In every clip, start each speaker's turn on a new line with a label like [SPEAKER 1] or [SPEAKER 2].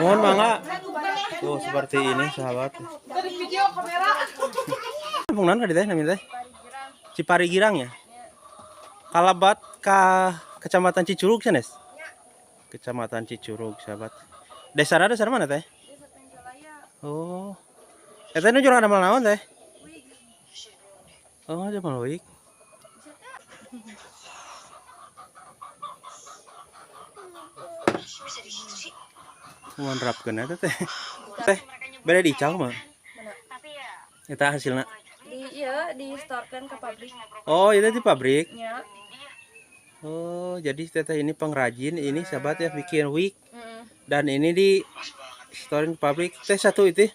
[SPEAKER 1] Mohon mangga. Tuh seperti ini sahabat.
[SPEAKER 2] Dari video kamera.
[SPEAKER 1] Kampung naon tadi teh namanya teh? Ciparigirang ya? Kalabat Kecamatan Cicurug Sanes? Kecamatan Cicurug sahabat. Desa mana teh?
[SPEAKER 2] Desa Tenggalaya.
[SPEAKER 1] Oh. Eta nu jurang damel naon teh? Oh, damel wig. Menerapkeun eta teh. Teh, beda dicau mah. Eta hasilna.
[SPEAKER 2] Di storekan ke pabrik.
[SPEAKER 1] Oh, itu di pabrik.
[SPEAKER 2] Ya.
[SPEAKER 1] Oh, jadi teteh ini pengrajin, ini sahabat ya bikin wig. Dan ini di storein ke pabrik. Teh satu itu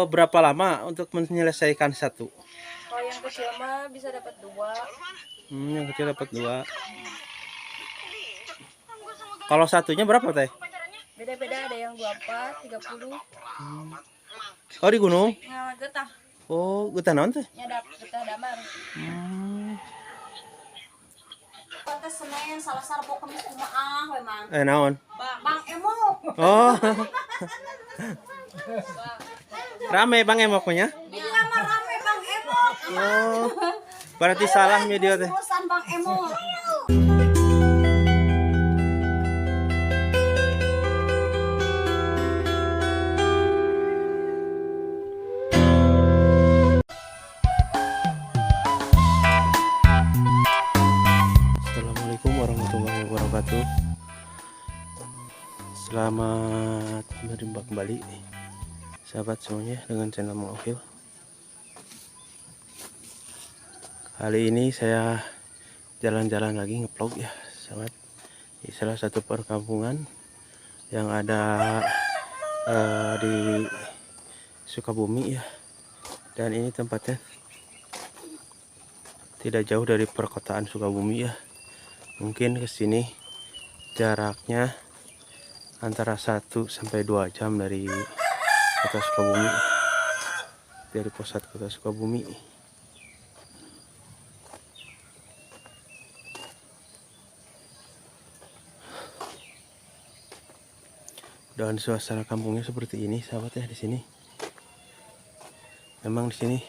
[SPEAKER 1] berapa lama untuk menyelesaikan satu?
[SPEAKER 2] Kalau yang kecil mah bisa dapat 2.
[SPEAKER 1] Yang kecil dapat 2. Kalau satunya berapa teh?
[SPEAKER 2] Beda-beda, ada yang 24, 30.
[SPEAKER 1] Oh, di gunung?
[SPEAKER 2] Nah, getah.
[SPEAKER 1] Oh, getah naon teh?
[SPEAKER 2] Nyadap getah damar.
[SPEAKER 3] Tes Senin salah sarbo Kamis kumaah we Mang.
[SPEAKER 1] Naon?
[SPEAKER 3] Bang Emo.
[SPEAKER 1] Oh. Rame Bang Emoknya?
[SPEAKER 3] Iya mah rame Bang Emo.
[SPEAKER 1] Oh. Berarti salah media teh.
[SPEAKER 3] Urusan Bang Emo.
[SPEAKER 1] Assalamualaikum warahmatullahi wabarakatuh. Selamat berjumpa kembali sahabat semuanya dengan channel Mang Ofil. Kali ini saya jalan-jalan lagi ngevlog ya sahabat di salah satu perkampungan yang ada di Sukabumi ya. Dan ini tempatnya tidak jauh dari perkotaan Sukabumi ya. Mungkin ke sini jaraknya antara 1 sampai 2 jam dari kota Sukabumi, dari pusat kota Sukabumi. Dan suasana kampungnya seperti ini, sahabat ya di sini. Memang di sini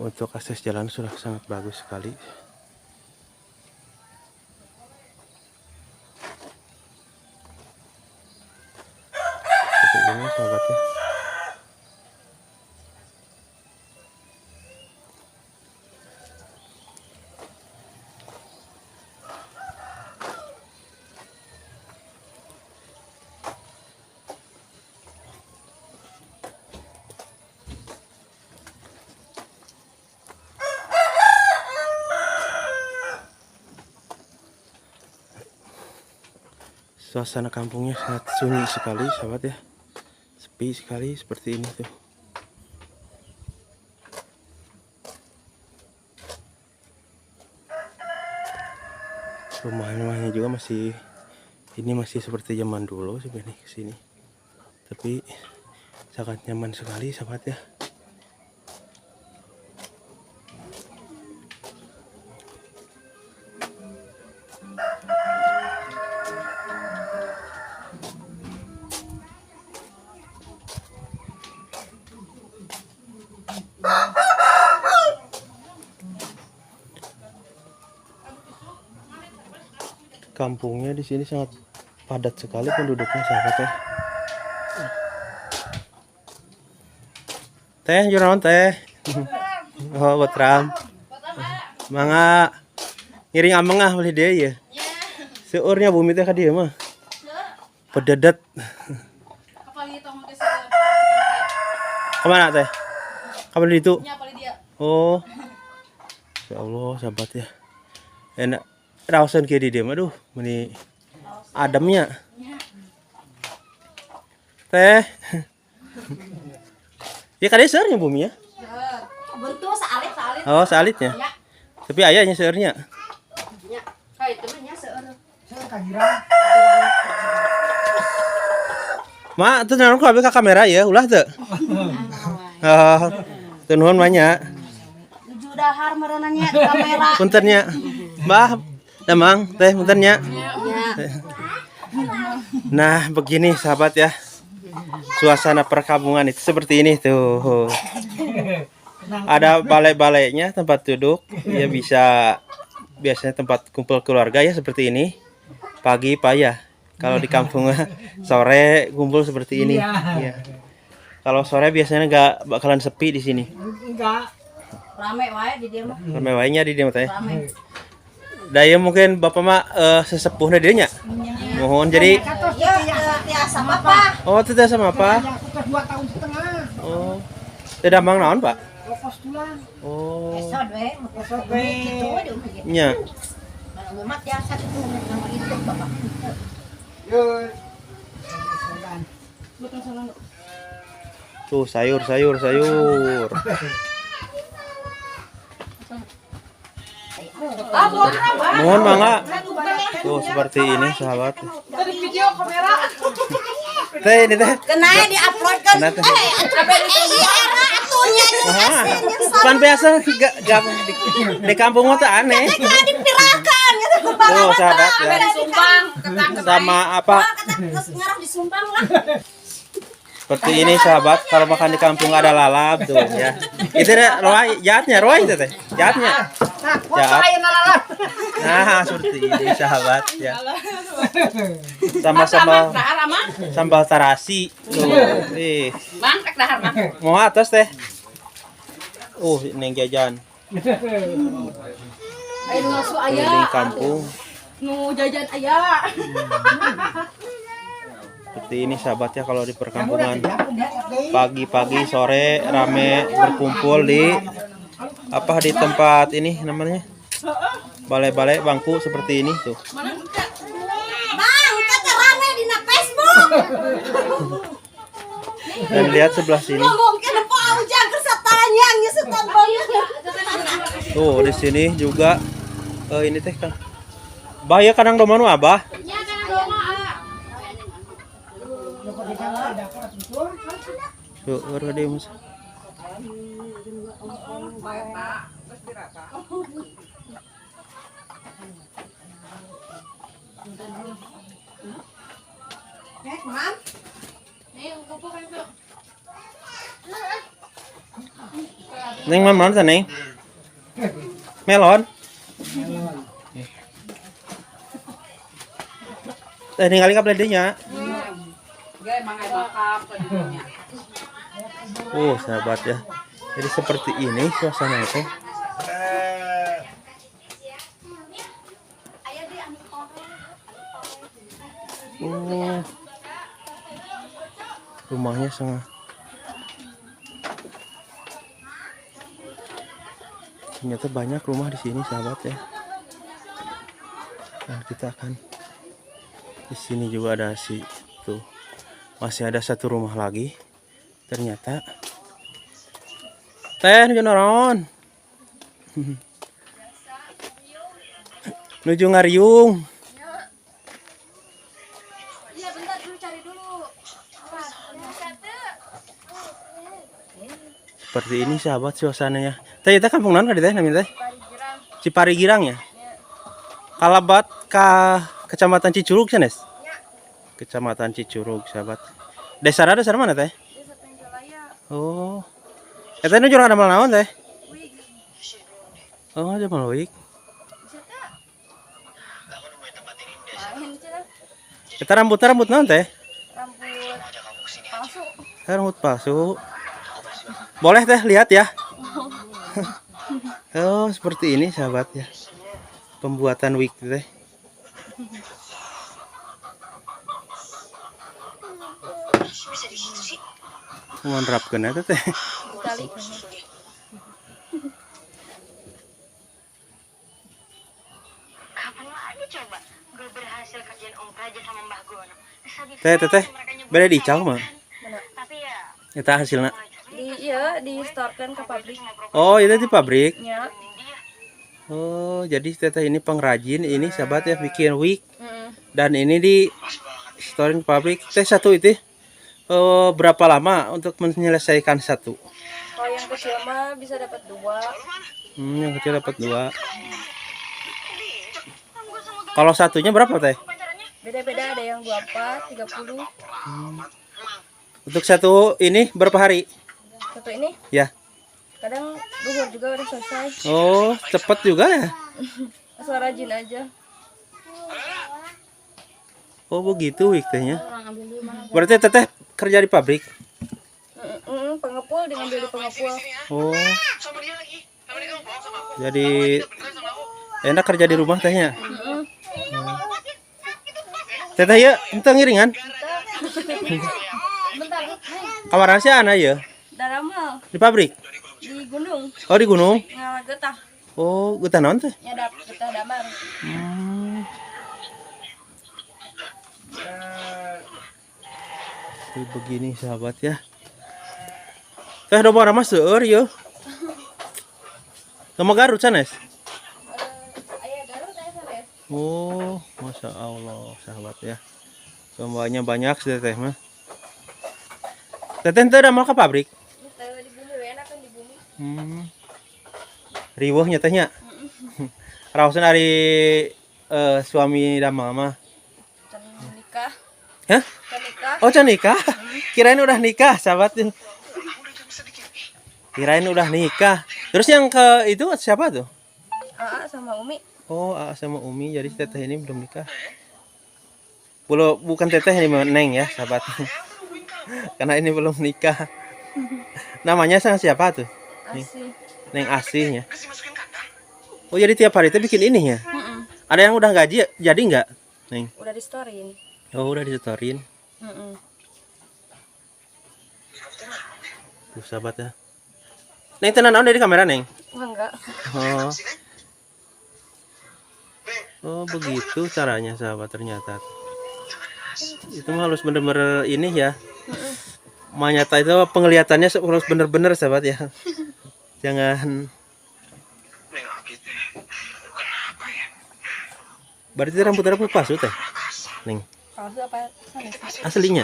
[SPEAKER 1] untuk akses jalan sudah sangat bagus sekali. Ini sahabatnya. Suasana kampungnya sangat sunyi sekali sahabat ya. Sepi sekali seperti ini tuh. Rumah-rumahnya juga masih seperti zaman dulu sebenarnya ke sini. Tapi sangat nyaman sekali sahabat ya. Kampungnya di sini sangat padat sekali penduduknya sahabat ya. Teh, jurawan teh. Oh, Botram. Mangga ngiring amengah beli dia ya. Seurnya bumi teh ka dieu mah. Pededet. Kemana teh? Kapan di itu? Oh. Ya Allah, sahabat ya. Enak. Rawasan kayak di dia, aduh, meni ademnya. Teh. Ya kan seurnya bumi ya?
[SPEAKER 3] Bentuk saalit.
[SPEAKER 1] Oh, salitnya.
[SPEAKER 3] Ya.
[SPEAKER 1] Tapi ayahnya seurnya.
[SPEAKER 3] Ya. Kayak itu nya seur.
[SPEAKER 4] Seur kagirang.
[SPEAKER 1] Ma, tuh naon ka kamera ya, ulah teu. Oh, teu nuhun banyak.
[SPEAKER 3] Nuju dahar merenangnya di kamera.
[SPEAKER 1] Puntennya. Mbah, damang teh puntennya.
[SPEAKER 3] Ya.
[SPEAKER 1] Nah, begini sahabat ya. Suasana perkampungan itu seperti ini tuh. Ada balai-balainya, tempat duduk. Ya bisa biasanya tempat kumpul keluarga ya seperti ini. Pagi payah. Kalau di kampung sore kumpul seperti ini. Ya. Kalau sore biasanya nggak bakalan sepi di sini.
[SPEAKER 4] Enggak.
[SPEAKER 3] Rame wae di dia mah.
[SPEAKER 1] Rame wae di dia teh.
[SPEAKER 3] Rame.
[SPEAKER 1] Daya mungkin bapak mah sesepuhnya dia nya. Mohon jadi.
[SPEAKER 3] Ya tiasa papa.
[SPEAKER 1] Oh tidak sama apa?
[SPEAKER 4] Aku ke 2 tahun setengah.
[SPEAKER 1] Oh tidak mang naon pak?
[SPEAKER 4] Lokos tulang.
[SPEAKER 1] Oh
[SPEAKER 3] Esod we.
[SPEAKER 4] Esod we.
[SPEAKER 3] Gitu we dieu gitu.
[SPEAKER 1] nya.
[SPEAKER 3] Kalau mah tiasa itu nama itu bapak.
[SPEAKER 4] Yo.
[SPEAKER 1] Tuh sayur. Mohon mangga. Tuh seperti ini sahabat.
[SPEAKER 2] Dari video kamera.
[SPEAKER 1] Teh ini teh.
[SPEAKER 3] Kena di-upload kan.
[SPEAKER 1] Kena teh.
[SPEAKER 3] Atunya
[SPEAKER 1] Ah, kan biasa gak di kampung mah tuh aneh.
[SPEAKER 3] dipirakan gitu.
[SPEAKER 1] Tuh sahabat ya.
[SPEAKER 2] Sumbang.
[SPEAKER 1] Sama apa?
[SPEAKER 3] Terus ngarah disumbang lah.
[SPEAKER 1] Seperti ini sahabat, kalau makan di kampung ada lalap tuh ya. Itu deh roy, jahatnya roy itu teh. Jahatnya. Jahat. Nah, seperti ini sahabat ya. Sama sambal sambal tarasi. Tuh.
[SPEAKER 2] Mang, rek dahar mang.
[SPEAKER 1] Mau atas teh. Ini jajan.
[SPEAKER 2] Ayo ngasu
[SPEAKER 1] Keliling kampung.
[SPEAKER 2] Nu jajan aya.
[SPEAKER 1] Seperti ini sahabat ya kalau di perkampungan. Pagi-pagi sore rame berkumpul di di tempat ini namanya. Balai-balai bangku seperti ini tuh.
[SPEAKER 3] Bang, kata rame di Facebook.
[SPEAKER 1] Dan lihat sebelah sini.
[SPEAKER 3] Mungkin Pak Ujang satanya ngesetan banget.
[SPEAKER 1] Tuh di sini juga ini teh kan. Bahaya kadang domanu abah. Tuh, dia mas. Neng mana neng? Melon. Ningali ka nya. Sahabat ya. Jadi seperti ini suasana itu. Rumahnya sangat. Ternyata banyak rumah di sini sahabat ya. Nah, kita akan di sini juga ada tuh. Masih ada satu rumah lagi. Ternyata teh naon? Nuju ngariung.
[SPEAKER 3] Iya, bentar dulu cari dulu.
[SPEAKER 1] Seperti ini sahabat suasananya. Teh kita kampung naon ka teh namanya teh? Cipari Girang ya. Kalabat Kecamatan Cicurug sanes. Kecamatan Cicurug sahabat. Desa mana teh?
[SPEAKER 2] Desa Penjalaya.
[SPEAKER 1] Oh. Eta nu jurang damel naon teh? Oh, jamal wik. Eta rambut naon teh? Rambut palsu. Boleh teh lihat ya. Oh, seperti ini sahabat ya. Pembuatan wig teh. Menerapkan itu teh.
[SPEAKER 5] Kapan lagi coba gue berhasil kerjaan Om Praja sama Mbah Gono.
[SPEAKER 1] Teh. Beda dicau mah.
[SPEAKER 5] Tapi ya
[SPEAKER 1] Eta hasilnya.
[SPEAKER 2] Di storekan ke pabrik.
[SPEAKER 1] Oh, itu di pabrik.
[SPEAKER 2] Ya.
[SPEAKER 1] Oh, jadi teteh ini pengrajin ini sahabat ya bikin wig. Dan ini di storing pabrik. Teh satu itu. Berapa lama untuk menyelesaikan satu?
[SPEAKER 2] Kalau yang kecil mah bisa dapat 2.
[SPEAKER 1] Yang kecil dapat 2. Kalau satunya berapa teh?
[SPEAKER 2] Beda-beda, ada yang 24, 30.
[SPEAKER 1] Untuk satu ini berapa hari?
[SPEAKER 2] Satu ini
[SPEAKER 1] Ya.
[SPEAKER 2] kadang duhur juga udah selesai.
[SPEAKER 1] Oh, cepat juga ya.
[SPEAKER 2] Asal rajin aja.
[SPEAKER 1] Oh, begitu weekday-nya. Berarti teteh kerja di pabrik.
[SPEAKER 2] Pengepul dengan jadi pengepul.
[SPEAKER 1] Oh. Jadi enak kerja di rumah tehnya. Teteh ya, ente ngiringan.
[SPEAKER 2] Bentar,
[SPEAKER 1] Kamar sih anak ya
[SPEAKER 2] Daramal
[SPEAKER 1] di pabrik.
[SPEAKER 2] di gunung
[SPEAKER 1] Oh, di gunung.
[SPEAKER 2] ngalah getah
[SPEAKER 1] Oh, getah naon teh?
[SPEAKER 2] nyadap getah damar.
[SPEAKER 1] Begini sahabat ya. Teh do bara mah seueur ya. Sama Garut sanes.
[SPEAKER 2] Ayah Garut ayah Sanes.
[SPEAKER 1] Oh, Masya Allah sahabat ya. Dombanya banyak sih teh mah. Teteh teh damal ke pabrik.
[SPEAKER 2] Itu di bumi enak kan di bumi.
[SPEAKER 1] Riweuhnya tehnya. Raosan ari suami damal mah.
[SPEAKER 2] Can nikah.
[SPEAKER 1] Hah?
[SPEAKER 2] Can nikah.
[SPEAKER 1] Oh, can nikah. Kirain udah nikah, sahabat. Kirain udah nikah. Terus yang ke itu siapa tuh?
[SPEAKER 2] Aa sama Umi.
[SPEAKER 1] Oh, Aa sama Umi. Jadi teteh ini belum nikah. Bukan teteh ini Neng ya, sahabat. Karena ini belum nikah. Namanya sama siapa tuh?
[SPEAKER 2] Asih.
[SPEAKER 1] Neng Asihnya. Oh, jadi tiap hari itu bikin ini ya? Ada yang udah gaji jadi nggak, Neng?
[SPEAKER 2] Udah di storyin.
[SPEAKER 1] Oh, udah disetorin. Tuh, sahabat ya. Neng tenan naon dari kamera, Neng?
[SPEAKER 2] Wah enggak.
[SPEAKER 1] Oh. Oh, begitu caranya, sahabat, ternyata. Itu mah harus bener-bener ini ya. Manyata itu penglihatannya harus bener-bener, sahabat ya. Jangan. Berarti rambut palsu teh, Neng?
[SPEAKER 2] Palsu apa Sanes?
[SPEAKER 1] Aslinya.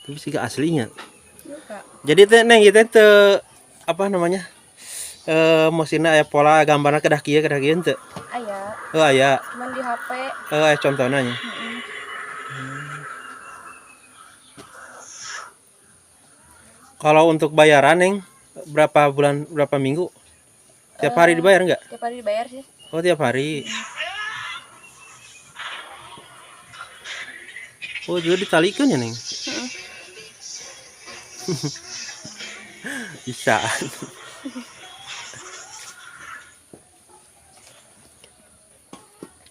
[SPEAKER 1] Tapi sih gak aslinya.
[SPEAKER 2] Enggak.
[SPEAKER 1] Jadi teh Neng itu teh apa namanya? Mesinnya aya pola gambarna kedah kieu teu.
[SPEAKER 2] Ayah.
[SPEAKER 1] Oh, aya.
[SPEAKER 2] Cuman di HP.
[SPEAKER 1] Contohnya nya. Kalau untuk bayaran, Neng, berapa bulan, berapa minggu? Tiap hari dibayar nggak?
[SPEAKER 2] Tiap hari dibayar sih.
[SPEAKER 1] Oh, tiap hari. Oh, juga ditalikeun ya, Neng? Bisa.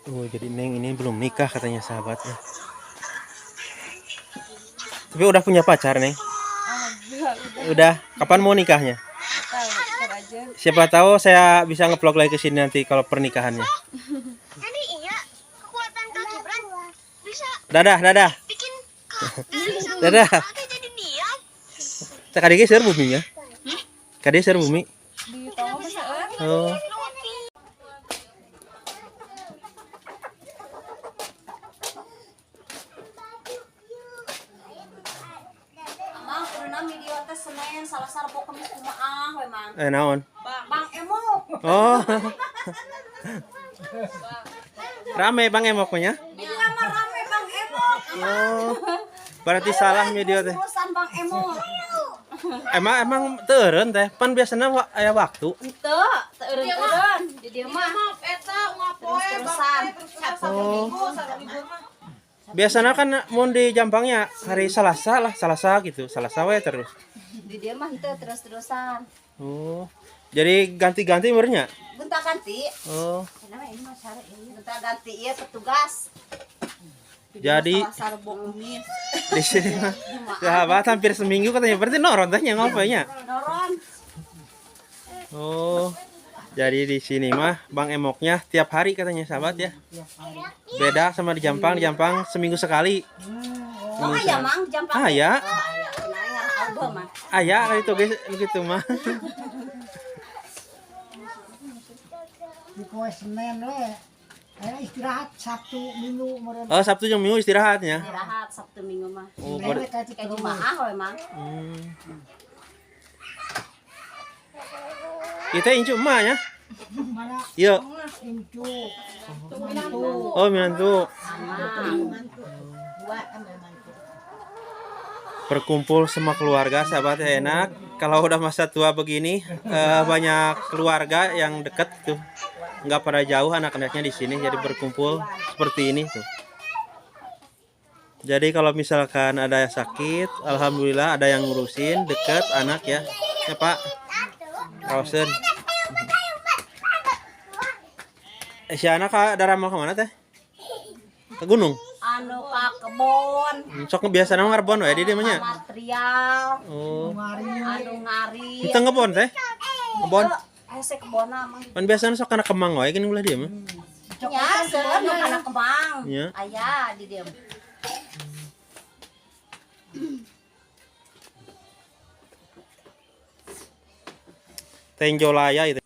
[SPEAKER 1] Oh, jadi Neng ini belum nikah katanya, sahabatnya. Tapi udah punya pacar, Neng? Udah. Kapan mau nikahnya?
[SPEAKER 2] Tahu, ntar aja.
[SPEAKER 1] Siapa tahu saya bisa nge-vlog lagi ke sini nanti kalau pernikahannya.
[SPEAKER 5] Jadi iya, kekuatan Kak Gibran bisa
[SPEAKER 1] Dadah.
[SPEAKER 5] bikin
[SPEAKER 1] Dadah.
[SPEAKER 5] kakek jadi diam.
[SPEAKER 1] Kade ge seueur bumi ya? Kade seueur bumi.
[SPEAKER 2] Di tonggo mah seueur.
[SPEAKER 1] Oh.
[SPEAKER 3] Mang pernah video teh Senin Salasa Rebo Kamis kumaah we Mang.
[SPEAKER 1] Naon?
[SPEAKER 3] Bang Emo.
[SPEAKER 1] Oh. Rame Bang Emoknya.
[SPEAKER 3] Dia mah rame Bang Emo.
[SPEAKER 1] Oh. Berarti salah video teh.
[SPEAKER 3] Terusan Bang Emo.
[SPEAKER 1] Emang teureun teh. Pan biasana aya waktu.
[SPEAKER 3] Henteu, teu eureun-eureun. Di dieu mah eta ngapoe terusan.
[SPEAKER 1] Oh. Biasanya kan mun di Jampangnya hari Selasa lah, Selasa gitu. Selasa we terus.
[SPEAKER 3] Di dieu mah henteu terus-terusan.
[SPEAKER 1] Oh. Jadi ganti-ganti umurnya.
[SPEAKER 3] Bentar ganti.
[SPEAKER 1] Oh.
[SPEAKER 3] Kenapa ini mah sare ieu? Bentar ganti ieu petugas.
[SPEAKER 1] Jadi
[SPEAKER 3] Salasa Rebo Kamis.
[SPEAKER 1] di sini mah sahabat hampir seminggu katanya. Berarti noron tehnya ngopenya.
[SPEAKER 3] Noron.
[SPEAKER 1] Oh. Jadi di sini mah Bang Emoknya tiap hari katanya, sahabat ya. Beda sama di Jampang seminggu sekali.
[SPEAKER 3] Oh aya Mang Jampang.
[SPEAKER 1] Aya.
[SPEAKER 3] Oh aya. Kenal Alba mah.
[SPEAKER 1] Aya itu guys begitu mah.
[SPEAKER 4] Di poe Senin we. Istirahat Sabtu Minggu meureun.
[SPEAKER 1] Oh, Sabtu jeung Minggu istirahatnya.
[SPEAKER 3] Istirahat Sabtu Minggu mah.
[SPEAKER 1] Oh,
[SPEAKER 4] Senin we
[SPEAKER 1] ber-
[SPEAKER 4] ka
[SPEAKER 3] Kayak jumaah we Mang.
[SPEAKER 1] Kita incu emak ya.
[SPEAKER 4] Mana
[SPEAKER 1] Iya.
[SPEAKER 4] incu.
[SPEAKER 1] Oh, minantu.
[SPEAKER 4] Buat ambil mantu.
[SPEAKER 1] Berkumpul sama keluarga sahabat ya enak. Kalau udah masa tua begini banyak keluarga yang dekat tuh, nggak pada jauh anak-anaknya di sini, jadi berkumpul seperti ini tuh. Jadi kalau misalkan ada yang sakit, alhamdulillah ada yang ngurusin dekat anak ya Pak Rosen. Si anak ada ramal kemana teh? Ke gunung.
[SPEAKER 3] Anu ka kebon
[SPEAKER 1] Sok biasa nama ngarbon ya di dia mah nya.
[SPEAKER 3] material
[SPEAKER 1] Oh.
[SPEAKER 3] anu ngari
[SPEAKER 1] Kita ngebon teh. Ngebon.
[SPEAKER 3] hese kebon mah
[SPEAKER 1] Kan biasanya sok kana kemang wae gini ulah dia mah.
[SPEAKER 3] nya seueur nu kana kembang
[SPEAKER 1] Nya.
[SPEAKER 3] aya di dieu
[SPEAKER 1] Tenjolaya itu.